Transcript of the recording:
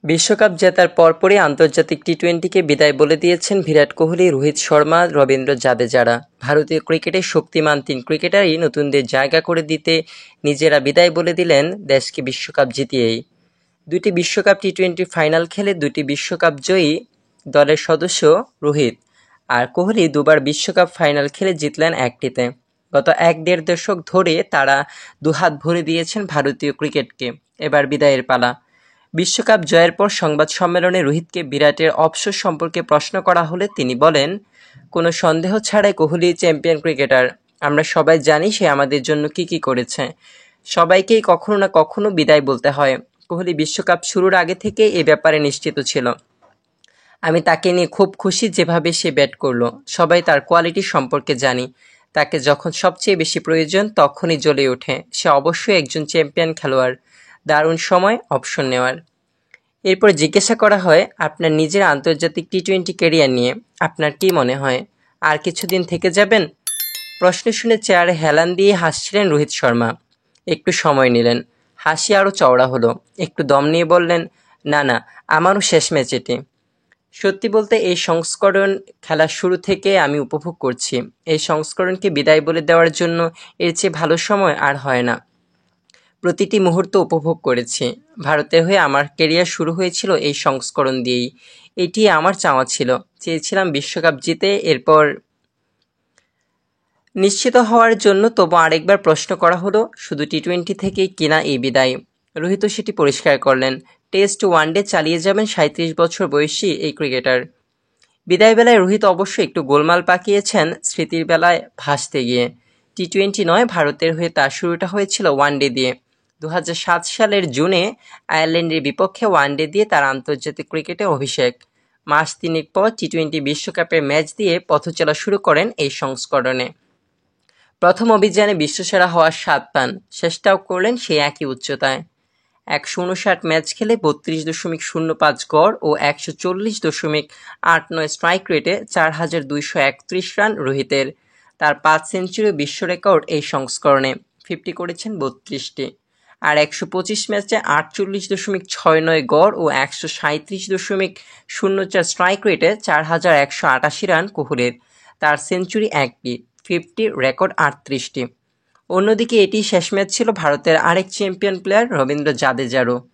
বিশ্বকাপ জেতার পরপরই আন্তর্জাতিক টি-টোয়েন্টিকে বিদায় বলে দিয়েছেন বিরাট কোহলি, রোহিত শর্মা, রবীন্দ্র জাদেজারা। ভারতীয় ক্রিকেটের শক্তিমান তিন ক্রিকেটারই নতুনদের জায়গা করে দিতে নিজেরা বিদায় বলে দিলেন দেশকে বিশ্বকাপ জিতিয়েই। দুটি বিশ্বকাপ টি-টোয়েন্টি ফাইনাল খেলে দুটি বিশ্বকাপ জয়ী দলের সদস্য রোহিত, আর কোহলি দুবার বিশ্বকাপ ফাইনাল খেলে জিতলেন একটিতে। গত ১-১.৫ দশক ধরে তারা দুহাত ভরে দিয়েছেন ভারতীয় ক্রিকেটকে, এবার বিদায়ের পালা। বিশ্বকাপ জয়ের পর সংবাদ সম্মেলনে রোহিতকে বিরাটের অবসর সম্পর্কে প্রশ্ন করা হলে তিনি বলেন, কোনো সন্দেহ ছাড়াই কোহলি চ্যাম্পিয়ন ক্রিকেটার। আমরা সবাই জানি সে আমাদের জন্য কী করেছে। সবাইকেই কখনো না কখনো বিদায় বলতে হয়। কোহলি বিশ্বকাপ শুরুর আগে থেকে এ ব্যাপারে নিশ্চিত ছিল। আমি তাকে নিয়ে খুব খুশি যেভাবে সে ব্যাট করলো। সবাই তার কোয়ালিটি সম্পর্কে জানি। তাকে যখন সবচেয়ে বেশি প্রয়োজন তখনই জ্বলে ওঠে। সে অবশ্যই একজন চ্যাম্পিয়ন খেলোয়াড়। দারুণ সময় অবসর নেওয়ার। এরপর জিজ্ঞাসা করা হয়, আপনার নিজের আন্তর্জাতিক টি-টোয়েন্টি ক্যারিয়ার নিয়ে আপনার কী মনে হয়? আর কিছুদিন থেকে যাবেন? প্রশ্ন শুনে চেয়ারে হেলান দিয়ে হাসছিলেন রোহিত শর্মা। একটু সময় নিলেন। হাসি আরও চওড়া হলো। একটু দম নিয়ে বললেন, না, আমারও শেষ ম্যাচ এটি। সত্যি বলতে এই সংস্করণ খেলার শুরু থেকে আমি উপভোগ করছি। এই সংস্করণকে বিদায় বলে দেওয়ার জন্য এর চেয়ে ভালো সময় আর হয় না। প্রতিটি মুহূর্ত উপভোগ করেছি। ভারতের হয়ে আমার ক্যারিয়ার শুরু হয়েছিল এই সংস্করণ দিয়েই। এটি আমার চাওয়া ছিল। চেয়েছিলাম বিশ্বকাপ জিতে এরপর নিশ্চিত হওয়ার জন্য। তবু আরেকবার প্রশ্ন করা হলো, শুধু টি-টোয়েন্টি থেকেই কিনা এই বিদায়? রোহিত সেটি পরিষ্কার করলেন। টেস্ট ওয়ানডে চালিয়ে যাবেন ৩৭ বছর বয়সী এই ক্রিকেটার। বিদায় বেলায় রোহিত অবশ্য একটু গোলমাল পাকিয়েছেন স্মৃতির বেলায় ভাসতে গিয়ে। টি-টোয়েন্টি নয়, ভারতের হয়ে তার শুরুটা হয়েছিল ওয়ানডে দিয়ে। ২০০৭ সালের জুনে আয়ারল্যান্ডের বিপক্ষে ওয়ানডে দিয়ে তার আন্তর্জাতিক ক্রিকেটে অভিষেক। মাস তিনেক পর টি-টোয়েন্টি বিশ্বকাপের ম্যাচ দিয়ে পথচলা শুরু করেন এই সংস্করণে। প্রথম অভিযানে বিশ্বসেরা হওয়ার স্বাদ পান, শেষটাও করলেন সেই একই উচ্চতায়। ১৫৯ ম্যাচ খেলে ৩২.০৫ গড় ও ১৪০.৮৯ স্ট্রাইক রেটে ৪,২৩১ রান রোহিতের। তার ৫ সেঞ্চুরি বিশ্ব রেকর্ড এই সংস্করণে। 50 করেছেন ৩২টি। আর ১২৫ ম্যাচে ৪৮.৬৯ গড় ও ১৩৭.০৪ স্ট্রাইক রেটে ৪,১৮৮ রান কোহলির। তার সেঞ্চুরি ১টি, 50 রেকর্ড ৩৮টি। অন্যদিকে এটি শেষ ম্যাচ ছিল ভারতের আরেক চ্যাম্পিয়ন প্লেয়ার রবীন্দ্র জাদেজারও।